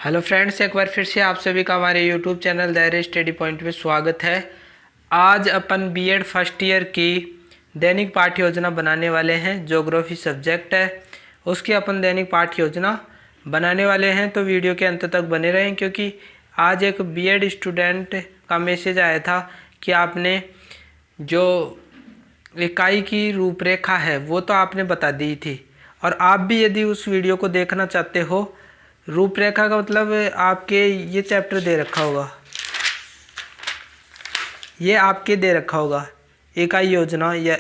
Hello friends, एक बार फिर से आप सभी का हमारे यूट्यूब चैनल दायरे स्टडी पॉइंट में स्वागत है। आज अपन बीएड फर्स्ट ईयर की दैनिक पाठ्य योजना बनाने वाले हैं। ज्योग्राफी सब्जेक्ट है, उसकी अपन दैनिक पाठ्य योजना बनाने वाले हैं, तो वीडियो के अंत तक बने रहें क्योंकि आज एक बीएड स्टूडेंट का मैसेज आया था कि आपने जो इकाई की रूपरेखा है वो तो आपने बता दी थी, और आप भी यदि उस वीडियो को देखना चाहते हो, रूपरेखा का मतलब आपके ये चैप्टर दे रखा होगा, ये आपके दे रखा होगा इकाई योजना या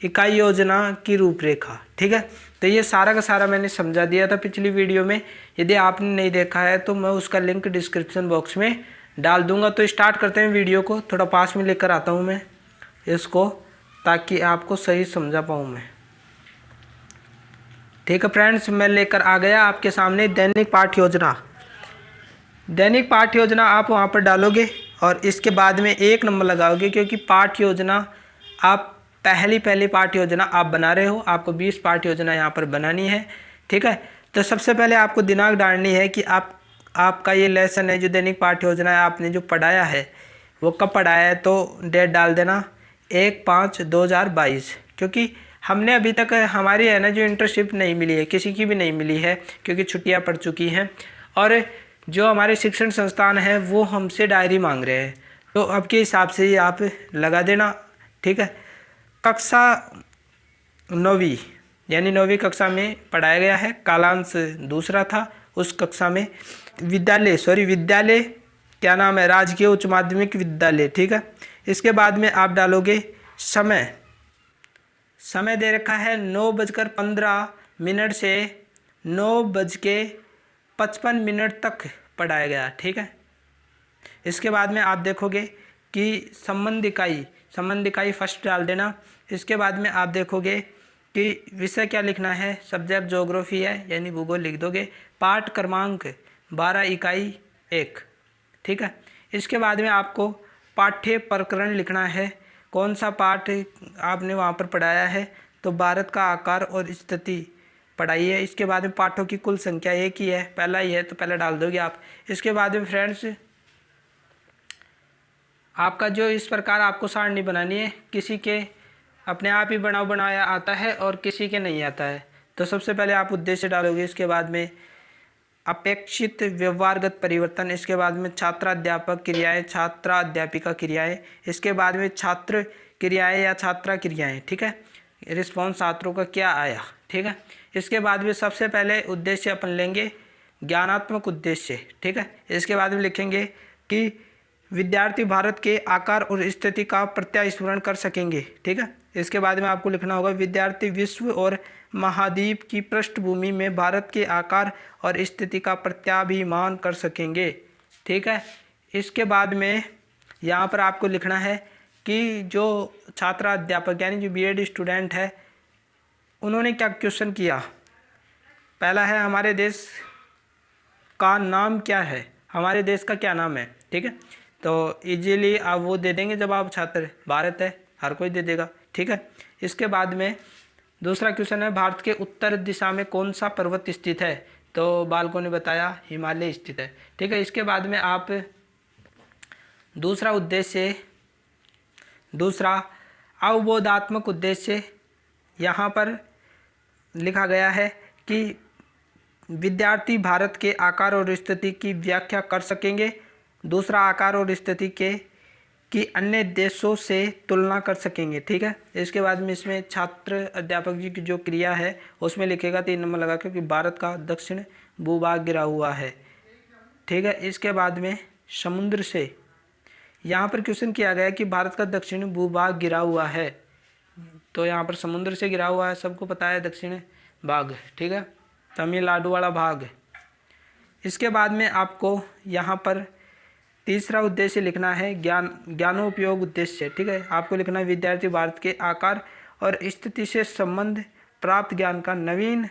इकाई योजना की रूपरेखा। ठीक है, तो ये सारा का सारा मैंने समझा दिया था पिछली वीडियो में। यदि आपने नहीं देखा है तो मैं उसका लिंक डिस्क्रिप्शन बॉक्स में डाल दूंगा। तो स्टार्ट करते हैं वीडियो को। थोड़ा पास में लेकर आता हूँ मैं इसको, ताकि आपको सही समझा पाऊँ मैं। ठीक है फ्रेंड्स, मैं लेकर आ गया आपके सामने दैनिक पाठ्य योजना। दैनिक पाठ्य योजना आप वहाँ पर डालोगे और इसके बाद में 1 नंबर लगाओगे, क्योंकि पाठ्य योजना आप पहली पाठ्य योजना आप बना रहे हो। आपको 20 पाठ्य योजना यहाँ पर बनानी है। ठीक है, तो सबसे पहले आपको दिनांक डालनी है कि आपका ये लेसन है जो दैनिक पाठ्य योजना है, आपने जो पढ़ाया है वो कब पढ़ाया है। तो डेट डाल देना 1/5/2022, क्योंकि हमने अभी तक हमारी है ना जो इंटर्नशिप नहीं मिली है, किसी की भी नहीं मिली है क्योंकि छुट्टियां पड़ चुकी हैं, और जो हमारे शिक्षण संस्थान है वो हमसे डायरी मांग रहे हैं। तो अब के हिसाब से ही आप लगा देना। ठीक है, कक्षा 9वीं यानी 9वीं कक्षा में पढ़ाया गया है, कालांश दूसरा था। उस कक्षा में विद्यालय क्या नाम है, राजकीय उच्च माध्यमिक विद्यालय। ठीक है, इसके बाद में आप डालोगे समय दे रखा है 9:15 से 9:55 तक पढ़ाया गया। ठीक है, इसके बाद में आप देखोगे कि संबंध इकाई फर्स्ट डाल देना। इसके बाद में आप देखोगे कि विषय क्या लिखना है, सब्जेक्ट ज्योग्राफी है यानी भूगोल लिख दोगे। पाठ क्रमांक 12 इकाई 1। ठीक है, इसके बाद में आपको पाठ्य प्रकरण लिखना है, कौन सा पाठ आपने वहाँ पर पढ़ाया है। तो भारत का आकार और स्थिति पढ़ाई है। इसके बाद में पाठों की कुल संख्या एक ही है, पहला ही है तो पहले डाल दोगे आप। इसके बाद में फ्रेंड्स आपका जो इस प्रकार आपको सारणी बनानी है, किसी के अपने आप ही बनाया आता है और किसी के नहीं आता है। तो सबसे पहले आप उद्देश्य डालोगे, इसके बाद में अपेक्षित व्यवहारगत परिवर्तन, इसके बाद में छात्राध्यापक क्रियाएं, छात्राध्यापिका क्रियाएं, इसके बाद में छात्र क्रियाएं या छात्रा क्रियाएं। ठीक है, रिस्पॉन्स छात्रों का क्या आया। ठीक है, इसके बाद में सबसे पहले उद्देश्य अपन लेंगे ज्ञानात्मक उद्देश्य। ठीक है, इसके बाद में लिखेंगे कि विद्यार्थी भारत के आकार और स्थिति का प्रत्यास्मरण कर सकेंगे। ठीक है, इसके बाद में आपको लिखना होगा विद्यार्थी विश्व और महाद्वीप की पृष्ठभूमि में भारत के आकार और स्थिति का प्रत्याभिमान कर सकेंगे। ठीक है, इसके बाद में यहाँ पर आपको लिखना है कि जो छात्र अध्यापक यानी जो बीएड स्टूडेंट है उन्होंने क्या क्वेश्चन किया। पहला है हमारे देश का नाम क्या है, हमारे देश का क्या नाम है। ठीक है, तो इजीली आप वो दे देंगे जब आप छात्र, भारत है हर कोई दे देगा। ठीक है, इसके बाद में दूसरा क्वेश्चन है भारत के उत्तर दिशा में कौन सा पर्वत स्थित है। तो बालकों ने बताया हिमालय स्थित है। ठीक है, इसके बाद में आप दूसरा अवबोधात्मक उद्देश्य यहाँ पर लिखा गया है कि विद्यार्थी भारत के आकार और स्थिति की व्याख्या कर सकेंगे। दूसरा आकार और स्थिति की अन्य देशों से तुलना कर सकेंगे। ठीक है, इसके बाद में इसमें छात्र अध्यापक जी की जो क्रिया है उसमें लिखेगा 3 नंबर लगा के कि भारत का दक्षिण भूभाग गिरा हुआ है। ठीक है, इसके बाद में समुद्र से यहाँ पर क्वेश्चन किया गया कि भारत का दक्षिण भूभाग गिरा हुआ है, तो यहाँ पर समुद्र से गिरा हुआ है, सबको पता है दक्षिण भाग। ठीक है, तमिलनाडु वाला भाग। इसके बाद में आपको यहाँ पर तीसरा उद्देश्य लिखना है ज्ञानोपयोग उद्देश्य। ठीक है, आपको लिखना है विद्यार्थी भारत के आकार और स्थिति से संबंध प्राप्त ज्ञान का नवीन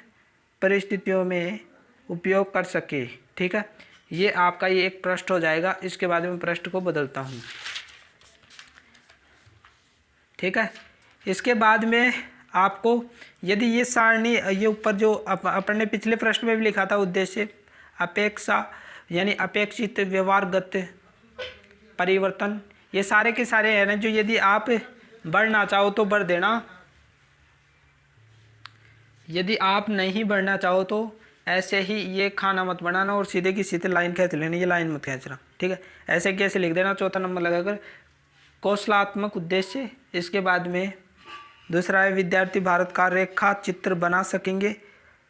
परिस्थितियों में उपयोग कर सके। ठीक है, ये आपका ये एक पृष्ठ हो जाएगा। इसके बाद में पृष्ठ को बदलता हूँ। ठीक है, इसके बाद में आपको यदि ये सारणी, ये ऊपर जो अपन ने पिछले प्रश्न में भी लिखा था उद्देश्य अपेक्षा यानी अपेक्षित व्यवहारगत परिवर्तन, ये सारे के सारे हैं ना जो यदि आप बढ़ना चाहो तो बढ़ देना, यदि आप नहीं बढ़ना चाहो तो ऐसे ही ये खाना मत बनाना और सीधे की सीधे लाइन खींच लेना, ये लाइन मत खींचना, ठीक है। ऐसे कैसे लिख देना, चौथा नंबर लगाकर कौशलात्मक उद्देश्य। इसके बाद में दूसरा है विद्यार्थी भारत का रेखा चित्र बना सकेंगे,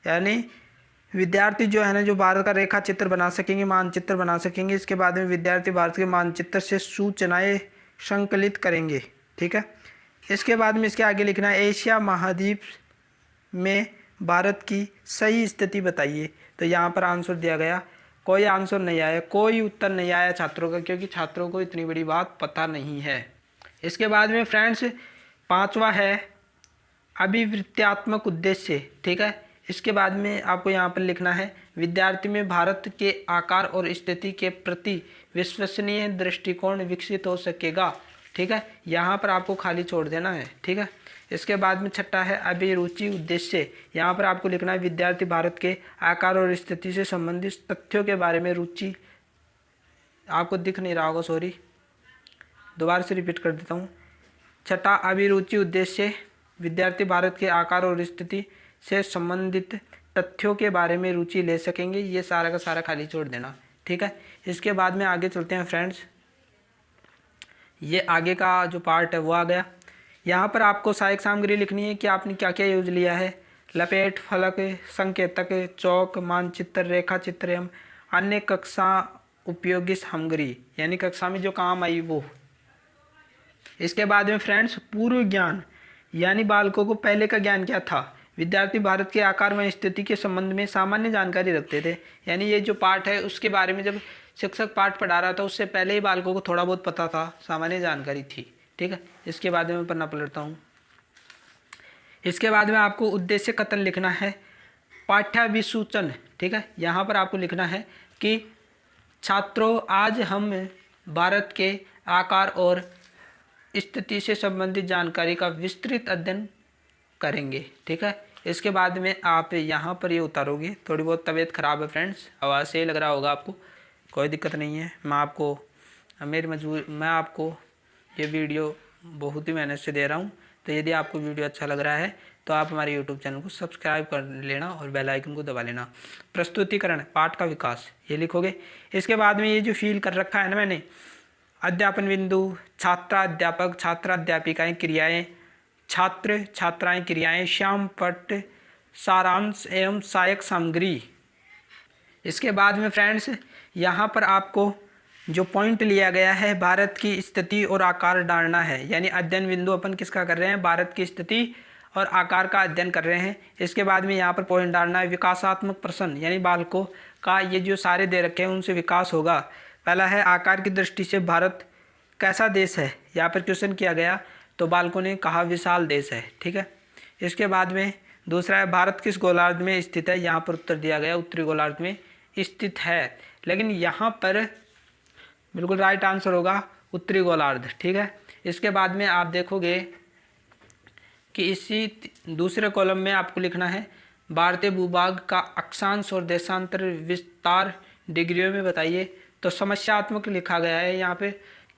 यानी विद्यार्थी जो है ना जो भारत का रेखा चित्र बना सकेंगे, मानचित्र बना सकेंगे। इसके बाद में विद्यार्थी भारत के मानचित्र से सूचनाएं संकलित करेंगे, ठीक है। इसके बाद में इसके आगे लिखना है एशिया महाद्वीप में भारत की सही स्थिति बताइए। तो यहाँ पर आंसर दिया गया, कोई आंसर नहीं आया, कोई उत्तर नहीं आया छात्रों का, क्योंकि छात्रों को इतनी बड़ी बात पता नहीं है। इसके बाद में फ्रेंड्स पांचवा है अभिवृत्त्यात्मक उद्देश्य, ठीक है। इसके बाद में आपको यहाँ पर लिखना है विद्यार्थी में भारत के आकार और स्थिति के प्रति विश्वसनीय दृष्टिकोण विकसित हो सकेगा, ठीक है। यहाँ पर आपको खाली छोड़ देना है, ठीक है। इसके बाद में छठा है अभिरुचि उद्देश्य। यहाँ पर आपको लिखना है विद्यार्थी भारत के आकार और स्थिति से संबंधित तथ्यों के बारे में रुचि, आपको दिख नहीं रहा होगा, सॉरी, दोबारा से रिपीट कर देता हूँ। छठा अभिरुचि उद्देश्य, विद्यार्थी भारत के आकार और स्थिति से संबंधित तथ्यों के बारे में रुचि ले सकेंगे, ये सारा का सारा खाली छोड़ देना, ठीक है। इसके बाद में आगे चलते हैं फ्रेंड्स, ये आगे का जो पार्ट है वो आ गया। यहाँ पर आपको सहायक सामग्री लिखनी है कि आपने क्या क्या यूज लिया है। लपेट, फलक, संकेतक, चौक, मानचित्र, रेखा चित्र एवं अन्य कक्षा उपयोगी सामग्री, यानी कक्षा में जो काम आई वो। इसके बाद में फ्रेंड्स पूर्व ज्ञान, यानी बालकों को पहले का ज्ञान क्या था। विद्यार्थी भारत के आकार व स्थिति के संबंध में सामान्य जानकारी रखते थे, यानी ये जो पाठ है उसके बारे में जब शिक्षक पाठ पढ़ा रहा था उससे पहले ही बालकों को थोड़ा बहुत पता था, सामान्य जानकारी थी, ठीक है। इसके बाद में मैं पन्ना पलटता हूँ। इसके बाद में आपको उद्देश्य कथन लिखना है, पाठ्याभिसूचन, ठीक है। यहाँ पर आपको लिखना है कि छात्रों आज हम भारत के आकार और स्थिति से संबंधित जानकारी का विस्तृत अध्ययन करेंगे, ठीक है। इसके बाद में आप यहाँ पर ये उतारोगे। थोड़ी बहुत तबीयत ख़राब है फ्रेंड्स, आवाज़ से लग रहा होगा आपको, कोई दिक्कत नहीं है। मैं आपको ये वीडियो बहुत ही मेहनत से दे रहा हूँ, तो यदि आपको वीडियो अच्छा लग रहा है तो आप हमारे यूट्यूब चैनल को सब्सक्राइब कर लेना और बेल आइकन को दबा लेना। प्रस्तुतिकरण, पाठ का विकास, ये लिखोगे। इसके बाद में ये जो फील कर रखा है ना मैंने, अध्यापन बिंदु, छात्राध्यापक, छात्राध्यापिकाएँ, क्रियाएँ, छात्र छात्राएँ, क्रियाएँ, श्याम पट, सारांश एवं सहायक सामग्री। इसके बाद में फ्रेंड्स यहाँ पर आपको जो पॉइंट लिया गया है भारत की स्थिति और आकार डालना है, यानी अध्ययन बिंदु अपन किसका कर रहे हैं, भारत की स्थिति और आकार का अध्ययन कर रहे हैं। इसके बाद में यहाँ पर पॉइंट डालना है विकासात्मक प्रश्न, यानी बालकों का ये जो सारे दे रखे हैं उनसे विकास होगा। पहला है आकार की दृष्टि से भारत कैसा देश है, यहाँ पर क्वेश्चन किया गया तो बालकों ने कहा विशाल देश है, ठीक है। इसके बाद में दूसरा है भारत किस गोलार्ध में स्थित है, यहाँ पर उत्तर दिया गया उत्तरी गोलार्ध में स्थित है, लेकिन यहाँ पर बिल्कुल राइट आंसर होगा उत्तरी गोलार्ध, ठीक है। इसके बाद में आप देखोगे कि इसी दूसरे कॉलम में आपको लिखना है भारतीय भूभाग का अक्षांश और देशांतर विस्तार डिग्रियों में बताइए। तो समस्यात्मक लिखा गया है यहाँ पे,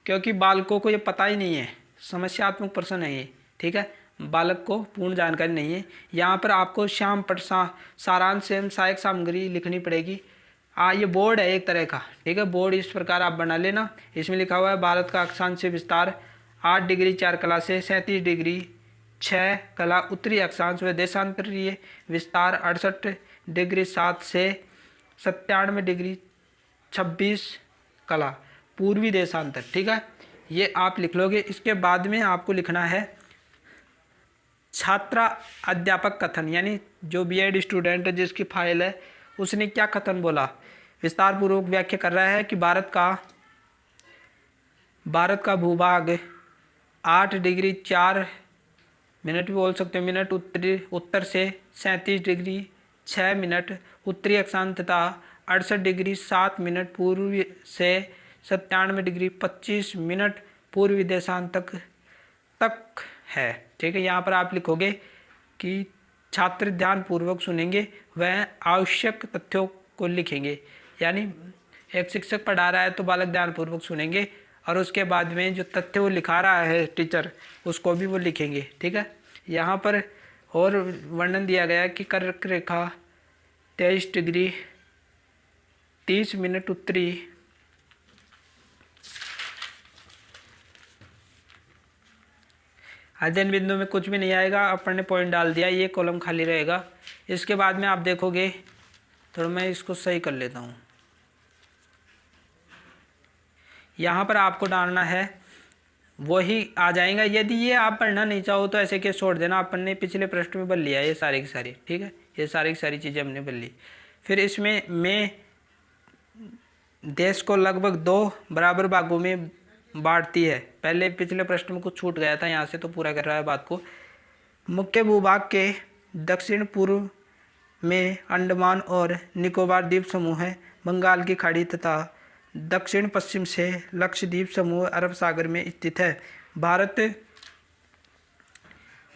क्योंकि बालकों को ये पता ही नहीं है, समस्यात्मक प्रश्न है ये, ठीक है। बालक को पूर्ण जानकारी नहीं है। यहाँ पर आपको श्याम पट सारांश एवं सहायक सामग्री लिखनी पड़ेगी। ये बोर्ड है एक तरह का, ठीक है। बोर्ड इस प्रकार आप बना लेना। इसमें लिखा हुआ है भारत का अक्षांश से विस्तार 8 डिग्री 4 कला से 37 डिग्री 6 कला उत्तरी अक्षांश व देशांतरीय विस्तार 68 डिग्री 7 से 97 डिग्री 26 कला पूर्वी देशांतर, ठीक है। ये आप लिख लोगे। इसके बाद में आपको लिखना है छात्रा अध्यापक कथन, यानी जो बीएड स्टूडेंट है जिसकी फाइल है उसने क्या कथन बोला, विस्तार पूर्वक व्याख्या कर रहा है कि भारत का भूभाग 8 डिग्री 4 मिनट भी बोल सकते हो, मिनट उत्तर से 37 डिग्री 6 मिनट उत्तरी अक्षांश तथा 68 डिग्री 7 मिनट पूर्व से 97 डिग्री 25 मिनट पूर्वी देशांतर तक है, ठीक है। यहाँ पर आप लिखोगे कि छात्र ध्यानपूर्वक सुनेंगे वह आवश्यक तथ्यों को लिखेंगे, यानी एक शिक्षक पढ़ा रहा है तो बालक ध्यानपूर्वक सुनेंगे और उसके बाद में जो तथ्य वो लिखा रहा है टीचर उसको भी वो लिखेंगे। ठीक है, यहाँ पर और वर्णन दिया गया कि कर्क रेखा 23 डिग्री 30 मिनट उत्तरी अध्ययन बिंदु में कुछ भी नहीं आएगा, अपन ने पॉइंट डाल दिया, ये कॉलम खाली रहेगा। इसके बाद में आप देखोगे, थोड़ा मैं इसको सही कर लेता हूँ, यहाँ पर आपको डालना है वही आ जाएगा। यदि ये आप पढ़ना नहीं चाहो तो ऐसे केस छोड़ देना, अपन ने पिछले प्रश्न में भर लिया ये सारी की सारी। ठीक है, ये सारी की सारी चीज़ें हमने भर ली। फिर इसमें मैं देश को लगभग 2 बराबर भागों में बांटती है। पहले पिछले प्रश्न में कुछ छूट गया था, यहाँ से तो पूरा कर रहा है बात को। मुख्य भूभाग के दक्षिण पूर्व में अंडमान और निकोबार द्वीप समूह है, बंगाल की खाड़ी तथा दक्षिण पश्चिम से लक्षद्वीप समूह अरब सागर में स्थित है।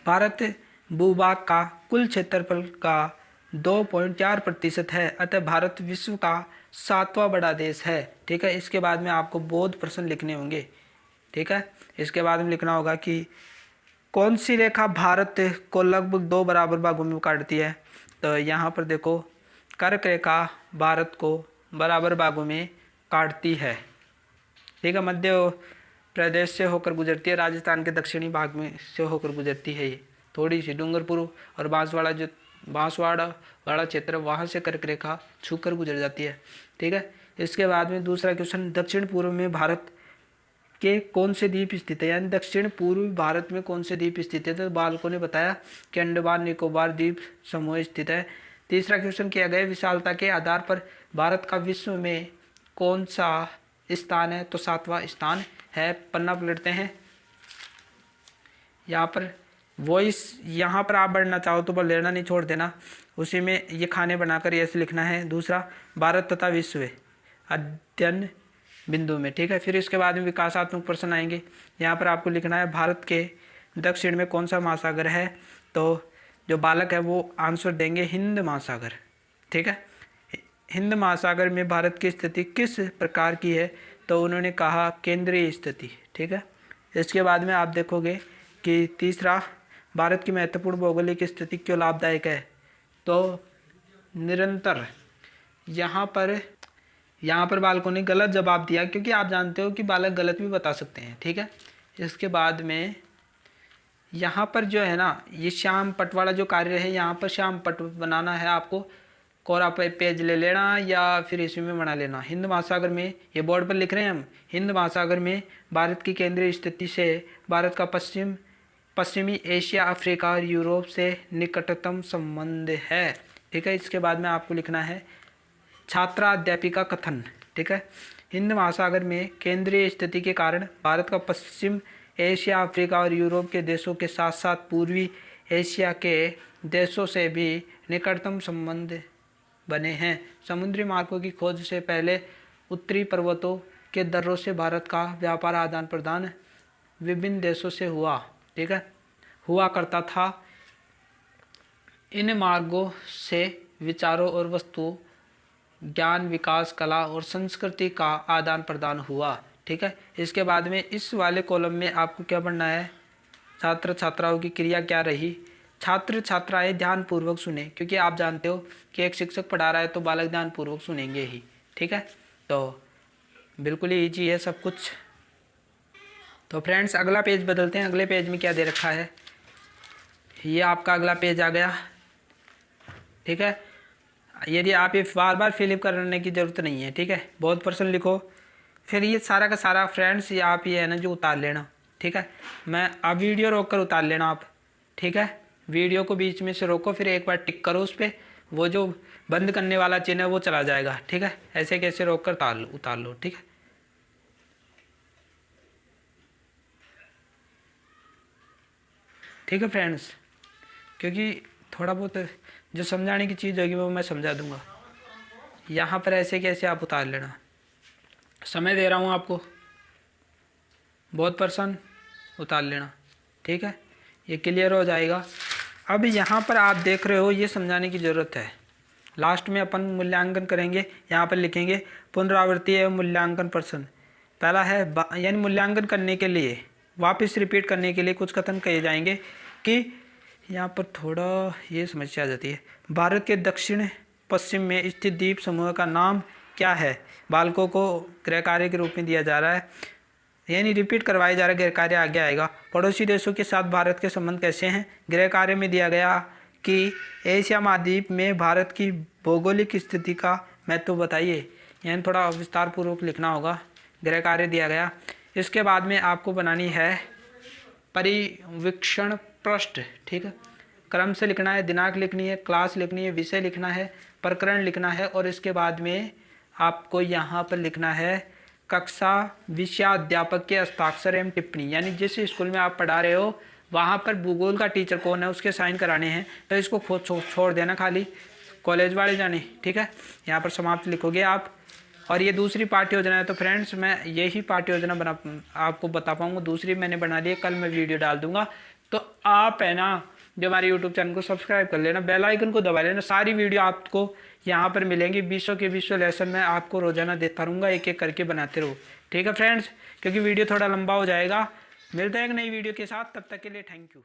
भारत भूभाग का कुल क्षेत्रफल का 2.4% है, अतः भारत विश्व का 7वां बड़ा देश है। ठीक है, इसके बाद में आपको बोध प्रश्न लिखने होंगे। ठीक है, इसके बाद में लिखना होगा कि कौन सी रेखा भारत को लगभग 2 बराबर भागों में काटती है। तो यहाँ पर देखो, कर्क रेखा भारत को बराबर भागों में काटती है। ठीक है, मध्य प्रदेश से होकर गुजरती है, राजस्थान के दक्षिणी भाग में से होकर गुजरती है। ये थोड़ी सी डूंगरपुर और बांसवाड़ा वाला क्षेत्र, वहाँ से कर्क रेखा छूकर गुजर जाती है। ठीक है, इसके बाद में दूसरा क्वेश्चन, दक्षिण पूर्व में भारत के कौन से द्वीप स्थित है, यानी दक्षिण पूर्व भारत में कौन से द्वीप स्थित है। तो बालकों ने बताया कि अंडमान निकोबार द्वीप समूह स्थित है। तीसरा क्वेश्चन किया गया, विशालता के आधार पर भारत का विश्व में कौन सा स्थान है। तो 7वां स्थान है। पन्ना पलटते हैं, यहाँ पर वॉइस, यहाँ पर आप बढ़ना चाहो तो बढ़ लेना, नहीं छोड़ देना। उसी में ये खाने बनाकर ऐसे लिखना है। दूसरा, भारत तथा विश्व अध्ययन बिंदु में। ठीक है, फिर इसके बाद में विकासात्मक प्रश्न आएंगे। यहाँ पर आपको लिखना है भारत के दक्षिण में कौन सा महासागर है। तो जो बालक है वो आंसर देंगे हिंद महासागर। ठीक है, हिंद महासागर में भारत की स्थिति किस प्रकार की है। तो उन्होंने कहा केंद्रीय स्थिति। ठीक है, इसके बाद में आप देखोगे कि तीसरा, भारत की महत्वपूर्ण भौगोलिक स्थिति क्यों लाभदायक है। तो निरंतर, यहाँ पर बालकों ने गलत जवाब दिया, क्योंकि आप जानते हो कि बालक गलत भी बता सकते हैं। ठीक है, इसके बाद में यहाँ पर जो है ना, ये श्याम पट वाला जो कार्य है, यहाँ पर श्याम पट बनाना है आपको। कोरा पेज ले लेना या फिर इसी में बना लेना। हिंद महासागर में, ये बोर्ड पर लिख रहे हैं हम, हिंद महासागर में भारत की केंद्रीय स्थिति से भारत का पश्चिमी एशिया, अफ्रीका और यूरोप से निकटतम संबंध है। ठीक है, इसके बाद में आपको लिखना है छात्रा अध्यापिका कथन। ठीक है, हिंद महासागर में केंद्रीय स्थिति के कारण भारत का पश्चिम एशिया, अफ्रीका और यूरोप के देशों के साथ साथ पूर्वी एशिया के देशों से भी निकटतम संबंध बने हैं। समुद्री मार्गों की खोज से पहले उत्तरी पर्वतों के दर्रों से भारत का व्यापार आदान प्रदान विभिन्न देशों से हुआ करता था। इन मार्गों से विचारों और वस्तु ज्ञान, विकास, कला और संस्कृति का आदान प्रदान हुआ। ठीक है, इसके बाद में इस वाले कॉलम में आपको क्या पढ़ना है, छात्र छात्राओं की क्रिया क्या रही। छात्र छात्राएं ध्यानपूर्वक सुने, क्योंकि आप जानते हो कि एक शिक्षक पढ़ा रहा है तो बालक ध्यानपूर्वक सुनेंगे ही। ठीक है, तो बिल्कुल ही ईजी है सब कुछ। तो फ्रेंड्स, अगला पेज बदलते हैं। अगले पेज में क्या दे रखा है, ये आपका अगला पेज आ गया। ठीक है, यदि आप ये बार बार फिलअप करने की ज़रूरत नहीं है। ठीक है, बहुत प्रश्न लिखो, फिर ये सारा का सारा फ्रेंड्स ये आप ये है ना जो उतार लेना। ठीक है, मैं अब वीडियो रोक कर उतार लेना आप। ठीक है, वीडियो को बीच में से रोको, फिर एक बार टिक करो उस पर, वो जो बंद करने वाला चिन्ह है वो चला जाएगा। ठीक है, ऐसे कैसे रोक कर उतार लो। ठीक है, ठीक है फ्रेंड्स, क्योंकि थोड़ा बहुत जो समझाने की चीज़ होगी वो मैं समझा दूंगा। यहाँ पर ऐसे कैसे आप उतार लेना, समय दे रहा हूँ आपको, बहुत पर्सन उतार लेना। ठीक है, ये क्लियर हो जाएगा। अब यहाँ पर आप देख रहे हो, ये समझाने की ज़रूरत है, लास्ट में अपन मूल्यांकन करेंगे, यहाँ पर लिखेंगे पुनरावृत्ति एवं मूल्यांकन प्रश्न। पहला है यानी मूल्यांकन करने के लिए, वापस रिपीट करने के लिए कुछ कथन कहे जाएंगे कि यहाँ पर थोड़ा ये समस्या आ जाती है। भारत के दक्षिण पश्चिम में स्थित द्वीप समूह का नाम क्या है? बालकों को गृह कार्य के रूप में दिया जा रहा है, यानी रिपीट करवाया जा रहा है, गृह कार्य आगे आएगा। पड़ोसी देशों के साथ भारत के संबंध कैसे हैं? गृह कार्य में दिया गया कि एशिया महाद्वीप में भारत की भौगोलिक स्थिति का महत्व बताइए, यानी थोड़ा विस्तार पूर्वक लिखना होगा, गृह कार्य दिया गया। इसके बाद में आपको बनानी है परिवीक्षण पृष्ठ, ठीक है। क्रम से लिखना है, दिनांक लिखनी है, क्लास लिखनी है, विषय लिखना है, प्रकरण लिखना है और इसके बाद में आपको यहाँ पर लिखना है कक्षा विषयाध्यापक के हस्ताक्षर एवं टिप्पणी, यानी जिस स्कूल में आप पढ़ा रहे हो वहाँ पर भूगोल का टीचर कौन है उसके साइन कराने हैं, तो इसको खुद छोड़ देना, खाली कॉलेज वाले जाने, ठीक है। यहाँ पर समाप्त लिखोगे आप। और ये दूसरी पाठ्य योजना है, तो फ्रेंड्स मैं यही पाठ्य योजना आपको बता पाऊँगा, दूसरी मैंने बना ली है, कल मैं वीडियो डाल दूँगा। तो आप है ना जो हमारे यूट्यूब चैनल को सब्सक्राइब कर लेना, बेल आइकन को दबा लेना, सारी वीडियो आपको यहाँ पर मिलेंगी। 20 के 20 लेसन मैं आपको रोजाना देता रहूँगा, एक एक करके बनाते रहो, ठीक है फ्रेंड्स, क्योंकि वीडियो थोड़ा लंबा हो जाएगा। मिलते हैं एक नई वीडियो के साथ, तब तक के लिए थैंक यू।